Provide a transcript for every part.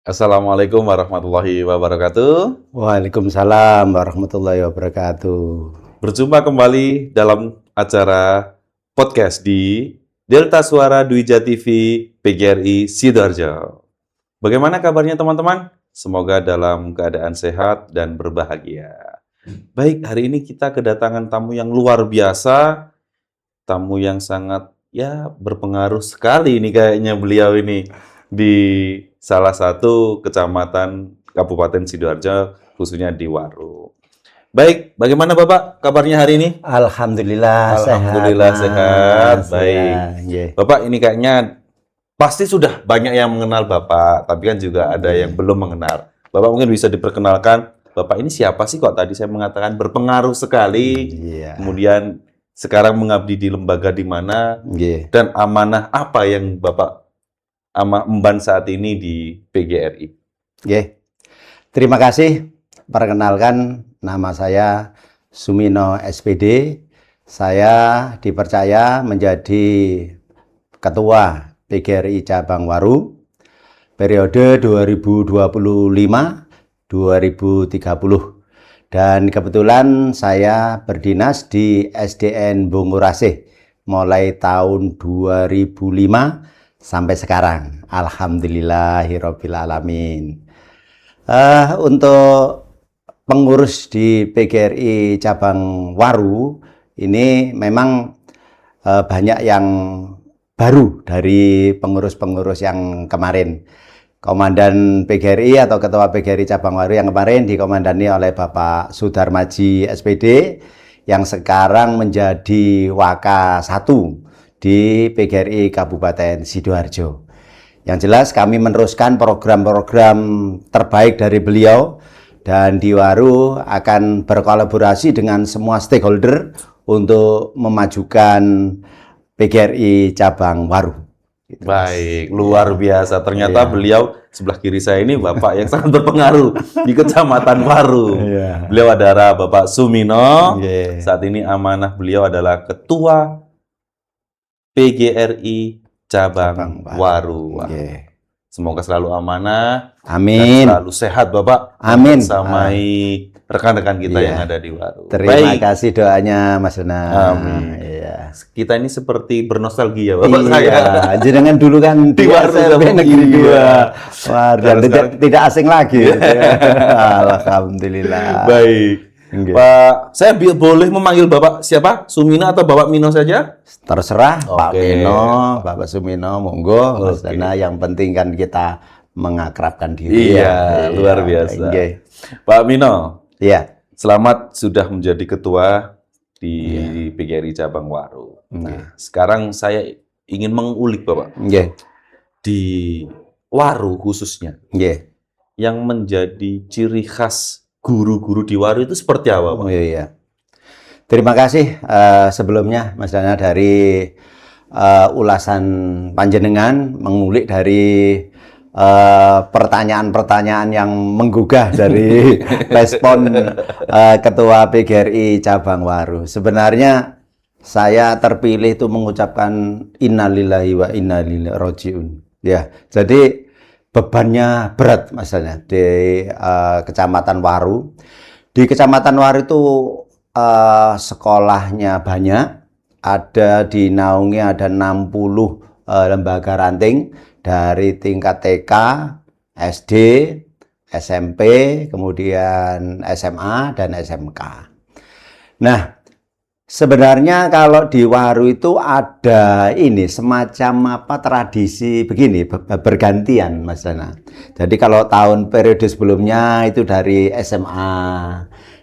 Assalamualaikum warahmatullahi wabarakatuh. Waalaikumsalam warahmatullahi wabarakatuh. Berjumpa kembali dalam acara podcast di Delta Suara Dwija TV PGRI Sidoarjo. Bagaimana kabarnya teman-teman? Semoga dalam keadaan sehat dan berbahagia. Baik, hari ini kita kedatangan tamu yang luar biasa, tamu yang sangat berpengaruh sekali ini kayaknya beliau ini di salah satu kecamatan Kabupaten Sidoarjo, khususnya di Waru. Baik, bagaimana Bapak kabarnya hari ini? Alhamdulillah sehat. Baik. Ya. Bapak ini kayaknya pasti sudah banyak yang mengenal Bapak, tapi kan juga ada yang belum mengenal. Bapak mungkin bisa diperkenalkan, Bapak ini siapa sih kok tadi saya mengatakan berpengaruh sekali, kemudian sekarang mengabdi di lembaga di mana, dan amanah apa yang Bapak emban saat ini di PGRI? Terima kasih. Perkenalkan, nama saya Sumino SPD. Saya dipercaya menjadi Ketua PGRI Cabang Waru periode 2025-2030. Dan kebetulan saya berdinas di SDN Bungurasih mulai tahun 2005 sampai sekarang. Alhamdulillahirabbil alamin. Untuk pengurus di PGRI Cabang Waru ini memang banyak yang baru dari pengurus-pengurus yang kemarin. Komandan PGRI atau Ketua PGRI Cabang Waru yang kemarin dikomandani oleh Bapak Sudarmaji SPD yang sekarang menjadi Waka 1 di PGRI Kabupaten Sidoarjo. Yang jelas kami meneruskan program-program terbaik dari beliau dan di Waru akan berkolaborasi dengan semua stakeholder untuk memajukan PGRI Cabang Waru. Baik, luar biasa. Ternyata beliau sebelah kiri saya ini Bapak yang sangat berpengaruh di Kecamatan Waru. Beliau adalah Bapak Sumino. Saat ini amanah beliau adalah Ketua PGRI Cabang Waru. Semoga selalu amanah. Amin. Dan selalu sehat Bapak. Amin. Samai rekan-rekan kita yang ada di Waru. Terima kasih doanya Mas Dona. Amin. Kita ini seperti bernostalgia Bapak saya. Jenengan dulu kan di Waru Negeri 2. Dan tidak asing lagi. Alhamdulillah. Baik. Pak, saya boleh memanggil Bapak siapa? Sumino atau Bapak Mino saja? Terserah, Pak Mino, Bapak Sumino, monggo. Mas Dana, yang penting kan kita mengakrabkan diri. Luar biasa. Pak Mino, selamat sudah menjadi ketua di PGRI Cabang Waru. Nah, sekarang saya ingin mengulik Bapak. Di Waru khususnya, yang menjadi ciri khas guru-guru di Waru itu seperti apa, Pak? Terima kasih sebelumnya Mas Dana dari ulasan panjenengan mengulik dari pertanyaan-pertanyaan yang menggugah dari respon Ketua PGRI Cabang Waru. Sebenarnya saya terpilih itu mengucapkan innalillahi wa inna ilaihi rajiun. Jadi bebannya berat maksudnya di Kecamatan Waru. Di Kecamatan Waru itu sekolahnya banyak, ada dinaungi ada 60 lembaga ranting dari tingkat TK, SD, SMP, kemudian SMA dan SMK. Nah, Sebenarnya kalau di Waru itu ada ini semacam apa tradisi begini bergantian Mas Dana. Jadi kalau tahun periode sebelumnya itu dari SMA,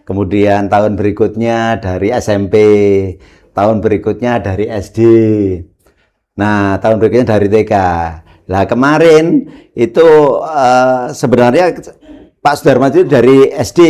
kemudian tahun berikutnya dari SMP, tahun berikutnya dari SD. Nah, tahun berikutnya dari TK. Nah, kemarin itu sebenarnya Pak Sudarman itu dari SD.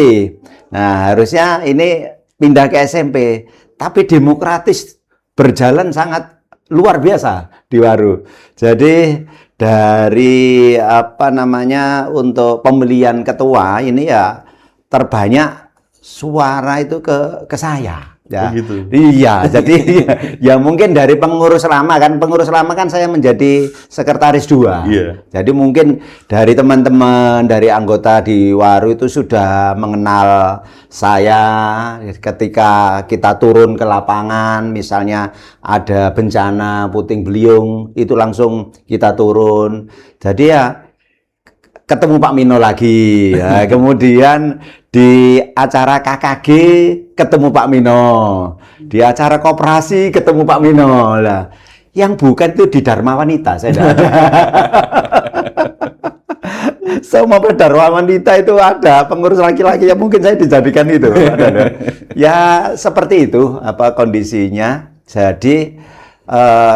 Nah, harusnya ini pindah ke SMP, tapi demokratis berjalan sangat luar biasa di Waru. Jadi dari apa namanya untuk pemilihan ketua ini ya terbanyak suara itu ke saya. Ya, Begitu. iya. Jadi ya mungkin dari pengurus lama kan saya menjadi sekretaris 2. Iya. Jadi mungkin dari teman-teman dari anggota di Waru itu sudah mengenal saya ketika kita turun ke lapangan, misalnya ada bencana puting beliung, itu langsung kita turun. Jadi ya ketemu Pak Mino lagi, ya, kemudian di acara KKG ketemu Pak Mino, di acara koperasi ketemu Pak Mino lah. Yang bukan itu di Dharma Wanita, saya ada. Semua Dharma Wanita itu ada pengurus laki-laki yang mungkin saya dijadikan itu. Ya seperti itu apa kondisinya. Jadi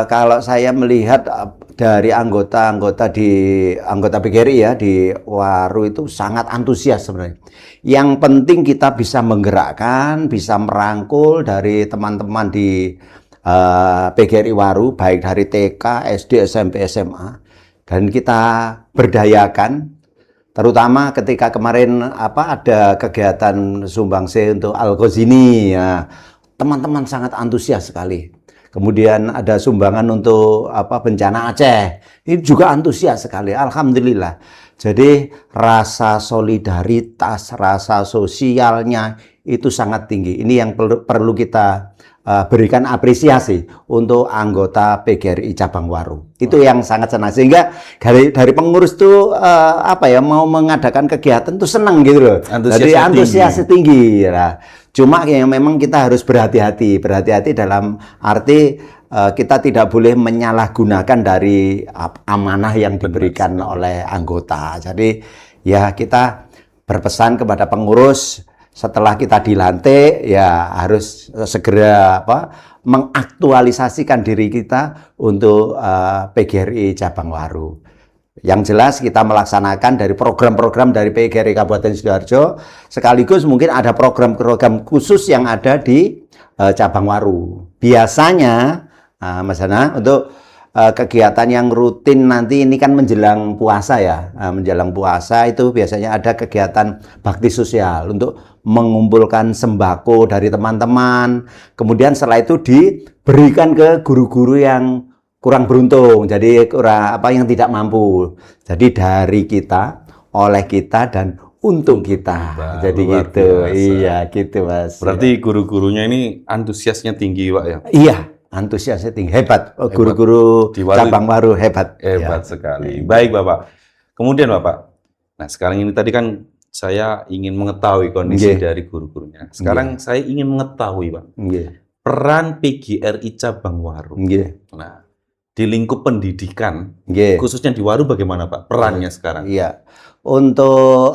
kalau saya melihat dari anggota PGRI ya di Waru itu sangat antusias sebenarnya. Yang penting kita bisa menggerakkan, bisa merangkul dari teman-teman di PGRI Waru, baik dari TK, SD, SMP, SMA, dan kita berdayakan. Terutama ketika kemarin ada kegiatan sumbangsi untuk Al-Ghazini, ya, teman-teman sangat antusias sekali. Kemudian ada sumbangan untuk bencana Aceh. Ini juga antusias sekali. Alhamdulillah. Jadi rasa solidaritas, rasa sosialnya itu sangat tinggi. Ini yang perlu kita berikan apresiasi untuk anggota PGRI cabang Waru. Itu yang sangat senang. Sehingga dari pengurus tuh mau mengadakan kegiatan tuh senang gitu loh. Jadi antusiasnya tinggi. Ya. Cuma yang memang kita harus berhati-hati dalam arti kita tidak boleh menyalahgunakan dari amanah yang diberikan oleh anggota. Jadi ya kita berpesan kepada pengurus setelah kita dilantik ya harus segera mengaktualisasikan diri kita untuk PGRI cabang Waru. Yang jelas kita melaksanakan dari program-program dari PGRI Kabupaten Sidoarjo, sekaligus mungkin ada program-program khusus yang ada di cabang Waru. Biasanya, Mas Hana, untuk kegiatan yang rutin nanti ini kan menjelang puasa ya, menjelang puasa itu biasanya ada kegiatan bakti sosial untuk mengumpulkan sembako dari teman-teman. Kemudian setelah itu diberikan ke guru-guru yang kurang beruntung, jadi yang tidak mampu. Jadi dari kita, oleh kita dan untuk kita. Jadi gitu. Biasa. Iya, gitu Mas. Berarti guru-gurunya ini antusiasnya tinggi, Pak ya? Iya, antusiasnya tinggi. Hebat. Guru-guru cabang Waru hebat. Hebat sekali. Baik, Bapak. Kemudian, Bapak. Nah, sekarang ini tadi kan saya ingin mengetahui kondisi dari guru-gurunya. Sekarang saya ingin mengetahui, Pak. Peran PGRI cabang Waru. Nah, di lingkup pendidikan, khususnya di Waru bagaimana Pak perannya sekarang? Iya, untuk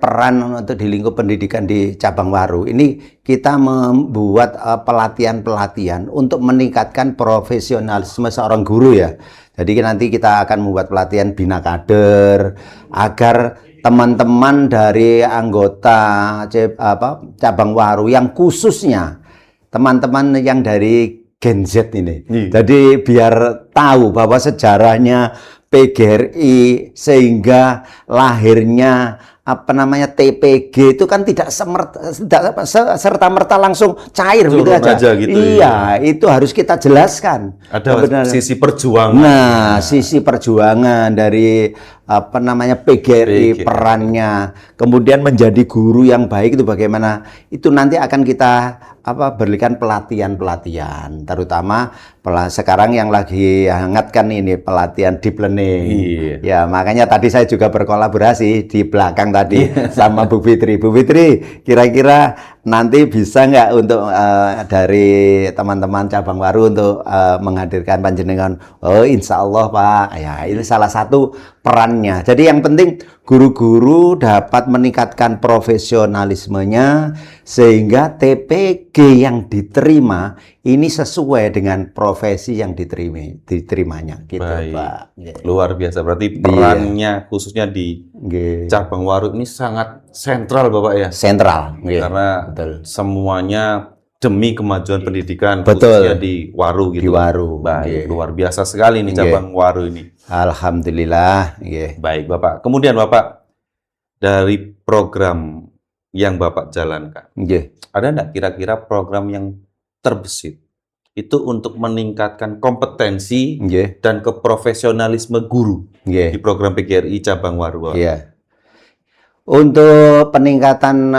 peran untuk di lingkup pendidikan di cabang Waru ini kita membuat pelatihan-pelatihan untuk meningkatkan profesionalisme seorang guru ya. Jadi nanti kita akan membuat pelatihan bina kader agar teman-teman dari anggota cabang Waru yang khususnya teman-teman yang dari Gen Z ini. Jadi biar tahu bahwa sejarahnya PGRI sehingga lahirnya TPG itu kan tidak serta-merta langsung cair gitu aja. Gitu, iya, itu harus kita jelaskan. Ada sisi perjuangan. Nah, sisi perjuangan dari PGRI perannya, kemudian menjadi guru yang baik itu bagaimana? Itu nanti akan kita berikan pelatihan-pelatihan, terutama sekarang yang lagi hangat kan ini pelatihan deep learning. Ya, makanya tadi saya juga berkolaborasi di belakang tadi sama Bu Fitri. Bu Fitri, kira-kira nanti bisa nggak untuk dari teman-teman cabang Waru untuk menghadirkan panjenengan? Oh, insya Allah Pak. Ya, ini salah satu perannya. Jadi yang penting guru-guru dapat meningkatkan profesionalismenya sehingga TPG yang diterima ini sesuai dengan profesi yang diterimanya. Gitu, Baik. Pak. Luar biasa. Berarti perannya khususnya di cabang Waru ini sangat sentral Bapak ya. Sentral. Karena betul. semuanya demi kemajuan pendidikan Betul. khususnya di Waru gitu. Di Waru. Baik, luar biasa sekali nih cabang Waru ini. Alhamdulillah. Baik Bapak. Kemudian Bapak, dari program yang Bapak jalankan, ada nggak kira-kira program yang terbesit itu untuk meningkatkan kompetensi dan keprofesionalisme guru di program PGRI cabang Waru? Iya. Untuk peningkatan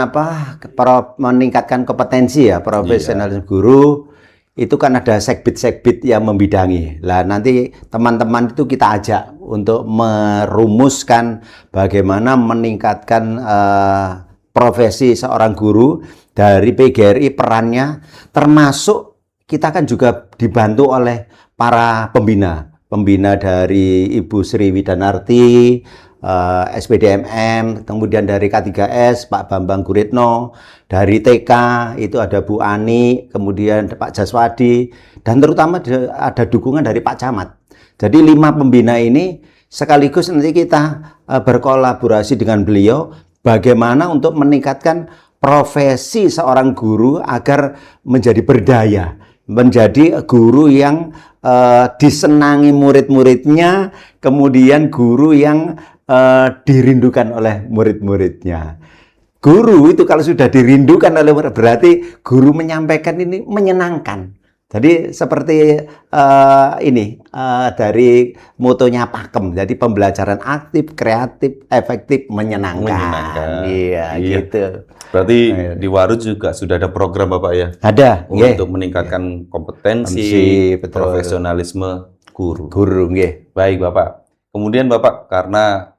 meningkatkan kompetensi ya profesionalisme guru itu kan ada segbit-segbit yang membidangi. Lah nanti teman-teman itu kita ajak untuk merumuskan bagaimana meningkatkan profesi seorang guru dari PGRI perannya, termasuk kita kan juga dibantu oleh para pembina dari Ibu Sri Widanarti, SPDMM, kemudian dari K3S Pak Bambang Guritno, dari TK itu ada Bu Ani, kemudian Pak Jaswadi, dan terutama ada dukungan dari Pak Camat. Jadi 5 pembina ini sekaligus nanti kita berkolaborasi dengan beliau bagaimana untuk meningkatkan profesi seorang guru agar menjadi berdaya, menjadi guru yang disenangi murid-muridnya, kemudian guru yang dirindukan oleh murid-muridnya. Guru itu kalau sudah dirindukan oleh murid, berarti guru menyampaikan ini menyenangkan. Jadi seperti dari motonya Pakem, jadi pembelajaran aktif, kreatif, efektif, menyenangkan. Iya, gitu. Berarti di Waru juga sudah ada program Bapak ya? Ada. Untuk meningkatkan kompetensi, profesionalisme guru. Baik Bapak. Kemudian Bapak, karena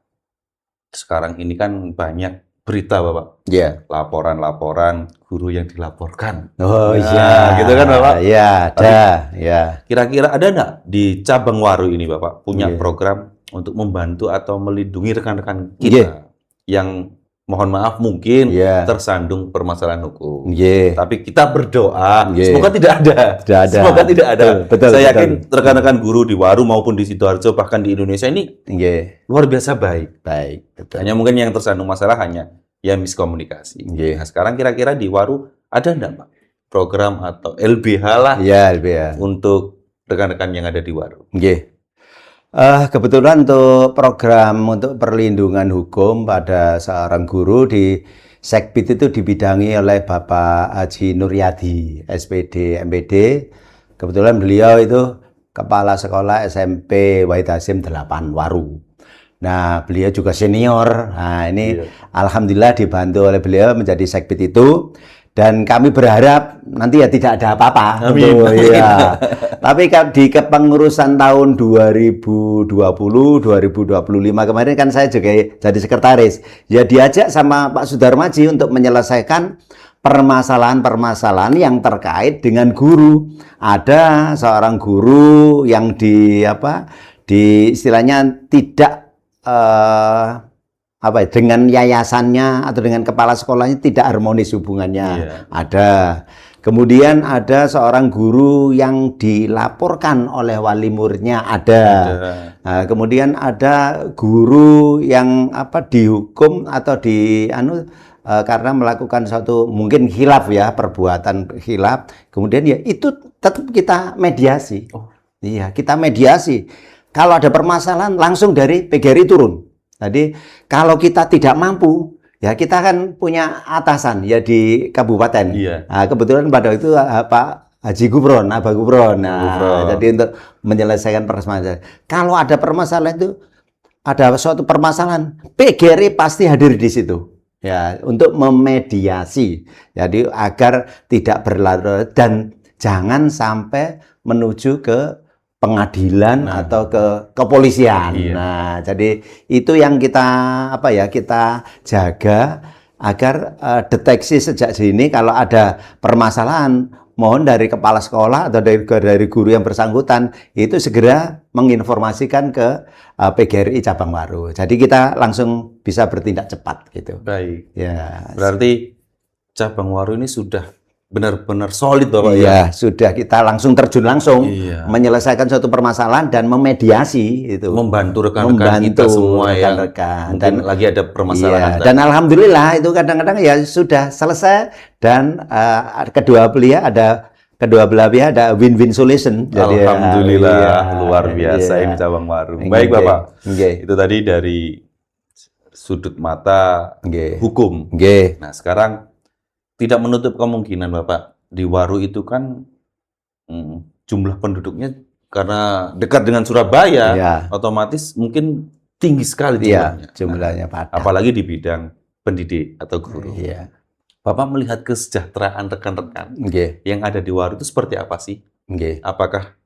sekarang ini kan banyak berita Bapak, laporan-laporan guru yang dilaporkan. Oh iya, gitu kan Bapak? Iya, ada. Ya. Kira-kira ada nggak di cabang Waru ini Bapak punya program untuk membantu atau melindungi rekan-rekan kita yang mohon maaf mungkin tersandung permasalahan hukum. Tapi kita berdoa semoga tidak ada. Semoga tidak ada. Betul, saya yakin rekan-rekan guru di Waru maupun di Sidoarjo bahkan di Indonesia ini luar biasa baik. Betul. Hanya mungkin yang tersandung masalah hanya ya miskomunikasi. Nah, sekarang kira-kira di Waru ada enggak Pak program atau LBH lah LBH untuk rekan-rekan yang ada di Waru? Kebetulan untuk program untuk perlindungan hukum pada seorang guru di Sekbid itu dibidangi oleh Bapak Haji Nuryadi, SPD, MPD. Kebetulan beliau itu Kepala Sekolah SMP Wahid Hasim 8 Waru. Nah, beliau juga senior. Nah, ini alhamdulillah dibantu oleh beliau menjadi Sekbid itu. Dan kami berharap nanti ya tidak ada apa-apa. Tapi di kepengurusan tahun 2020-2025 kemarin kan saya juga jadi sekretaris. Ya diajak sama Pak Sudarmaji untuk menyelesaikan permasalahan-permasalahan yang terkait dengan guru. Ada seorang guru yang istilahnya tidak dengan yayasannya atau dengan kepala sekolahnya tidak harmonis hubungannya. Ada. Kemudian ada seorang guru yang dilaporkan oleh wali muridnya, ada. Nah, kemudian ada guru yang dihukum atau karena melakukan suatu mungkin khilaf ya, perbuatan khilaf. Kemudian ya itu tetap kita mediasi. Kita mediasi. Kalau ada permasalahan langsung dari PGRI turun. Jadi kalau kita tidak mampu, ya kita kan punya atasan ya di kabupaten. Nah, kebetulan pada itu Pak Haji Gubron, Abah Gubron. Jadi untuk menyelesaikan permasalahan. Kalau ada permasalahan itu, ada suatu permasalahan, PGRI pasti hadir di situ. Ya, untuk memediasi. Jadi agar tidak berlarut dan jangan sampai menuju ke pengadilan atau ke kepolisian. Nah, jadi itu yang kita kita jaga agar deteksi sejak dini kalau ada permasalahan, mohon dari kepala sekolah atau dari guru yang bersangkutan itu segera menginformasikan ke PGRI Cabang Waru. Jadi kita langsung bisa bertindak cepat gitu. Baik. Ya. Berarti Cabang Waru ini sudah benar-benar solid Bapak ya? Iya, sudah kita langsung terjun langsung Iya. menyelesaikan suatu permasalahan dan memediasi itu. Membantu rekan-rekan kita semua yang rekan-rekan. mungkin lagi ada permasalahan. Iya, dan alhamdulillah itu kadang-kadang ya sudah selesai dan kedua belah pihak ada win-win solution. Jadi, Alhamdulillah, iya, luar biasa iya. ini Cabang Waru. Nggih, Baik Bapak, nggih. itu tadi dari sudut mata Nggih. hukum. Nggih. Nah sekarang tidak menutup kemungkinan Bapak, di Waru itu kan jumlah penduduknya karena dekat dengan Surabaya, Iya. otomatis mungkin tinggi sekali Iya, jumlahnya. jumlahnya Nah, padat. apalagi di bidang pendidik atau guru. Iya. Bapak melihat kesejahteraan rekan-rekan Nggih. yang ada di Waru itu seperti apa sih? Nggih. Apakah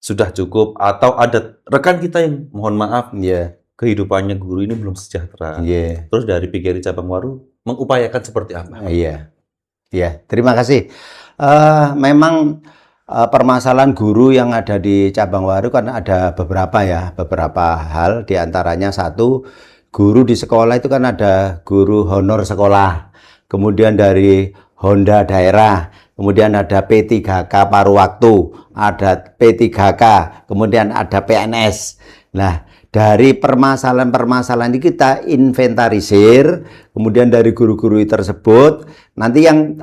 sudah cukup atau ada rekan kita yang mohon maaf Iya. kehidupannya guru ini belum sejahtera? Iya. Terus dari PGRI Cabang Waru mengupayakan seperti apa? Iya. Iya, terima kasih. Memang permasalahan guru yang ada di Cabang Waru kan ada beberapa hal. Di antaranya satu, guru di sekolah itu kan ada guru honor sekolah, kemudian dari Honda daerah, kemudian ada P3K paruh waktu, ada P3K, kemudian ada PNS. Nah, dari permasalahan-permasalahan ini kita inventarisir, kemudian dari guru-guru tersebut nanti yang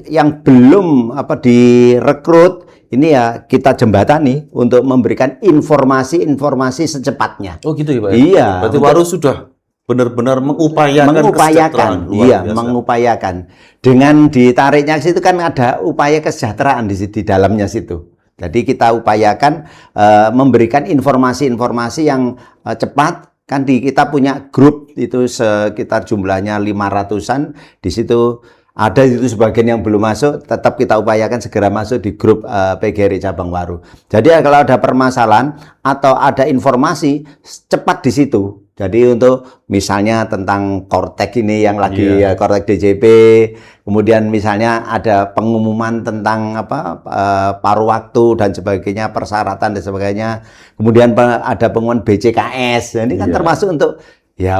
yang belum direkrut ini ya kita jembatani untuk memberikan informasi secepatnya. Oh gitu ya Pak? Iya. Berarti Waru sudah benar-benar mengupayakan kesejahteraan. Luar iya, biasa. mengupayakan. Dengan ditariknya situ kan ada upaya kesejahteraan di dalamnya situ. Jadi kita upayakan memberikan informasi-informasi yang cepat. Kan kita punya grup itu sekitar jumlahnya 500-an. Di situ ada itu sebagian yang belum masuk, tetap kita upayakan segera masuk di grup PGRI Cabang Waru. Jadi kalau ada permasalahan atau ada informasi cepat di situ. Jadi untuk misalnya tentang Kortek ini yang lagi Kortek DJP, kemudian misalnya ada pengumuman tentang paruh waktu dan sebagainya, persyaratan dan sebagainya. Kemudian ada pengumuman BCKS. Ini kan termasuk untuk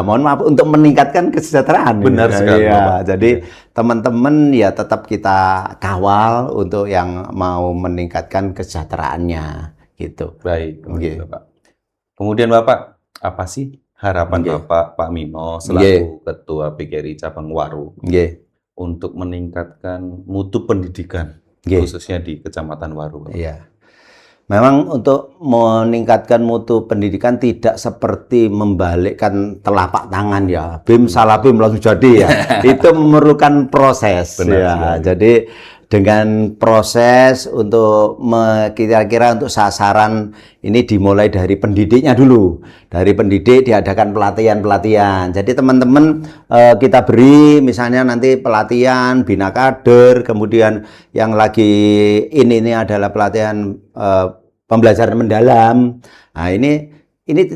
mohon maaf untuk meningkatkan kesejahteraan. Benar sekali. Jadi teman-teman ya tetap kita kawal untuk yang mau meningkatkan kesejahteraannya gitu. Baik, Bapak. Kemudian Bapak, apa sih harapan Bapak, Pak Mino, selaku Ketua PGRI Cabang Waru untuk meningkatkan mutu pendidikan, khususnya di Kecamatan Waru? Iya. Memang untuk meningkatkan mutu pendidikan tidak seperti membalikkan telapak tangan ya. Bim salah bim langsung jadi ya. Itu memerlukan proses. Benar, jadi dengan proses untuk kira-kira untuk sasaran ini dimulai dari pendidiknya dulu. Dari pendidik diadakan pelatihan-pelatihan. Jadi teman-teman kita beri misalnya nanti pelatihan bina kader, kemudian yang lagi ini adalah pelatihan pembelajaran mendalam. Nah, ini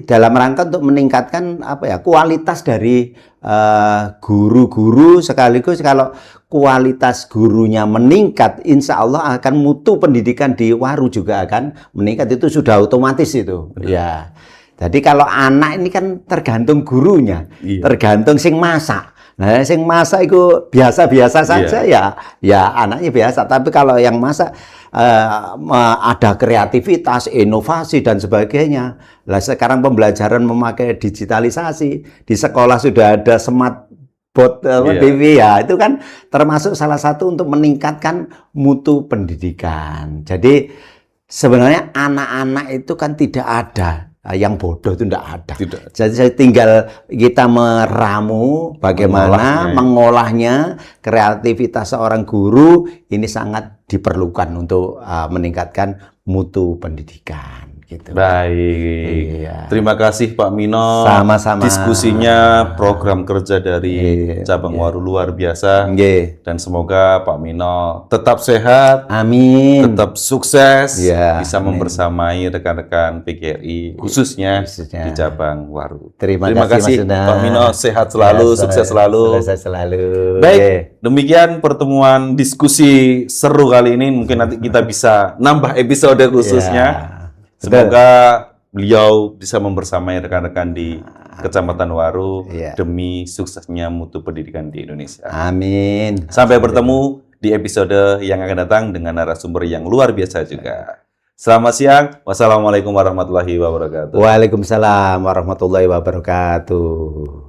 dalam rangka untuk meningkatkan kualitas dari guru-guru, sekaligus kalau kualitas gurunya meningkat, insya Allah akan mutu pendidikan di Waru juga akan meningkat. Itu sudah otomatis itu. Ya. Jadi kalau anak ini kan tergantung gurunya, tergantung sing masak. Nah, sing masak itu biasa-biasa saja ya anaknya biasa. Tapi kalau yang masak ada kreativitas, inovasi dan sebagainya. Lah sekarang pembelajaran memakai digitalisasi, di sekolah sudah ada smart board TV ya, itu kan termasuk salah satu untuk meningkatkan mutu pendidikan. Jadi sebenarnya anak-anak itu kan tidak ada yang bodoh, itu tidak ada. Jadi saya tinggal kita meramu bagaimana mengolahnya. Kreativitas seorang guru ini sangat diperlukan untuk meningkatkan mutu pendidikan. gitu. Baik. Iya. Terima kasih Pak Mino. Sama-sama. Diskusinya, program kerja dari Iya, cabang iya. Waru luar biasa. Nggih. Dan semoga Pak Mino tetap sehat, Amin. tetap sukses, Iya, bisa amin. membersamai rekan-rekan PGRI, khususnya Khususnya. di cabang Waru. Terima kasih kasih, Mas Una. Pak Mino, sehat selalu, Ya, sukses selalu. Sukses selalu. Baik, Nggih. demikian pertemuan diskusi seru kali ini. Mungkin nanti kita bisa nambah episode khususnya. Ya, Semoga beliau bisa membersamai rekan-rekan di Kecamatan Waru Iya. demi suksesnya mutu pendidikan di Indonesia. Amin. Sampai bertemu di episode yang akan datang dengan narasumber yang luar biasa juga. Selamat siang. Wassalamualaikum warahmatullahi wabarakatuh. Waalaikumsalam warahmatullahi wabarakatuh.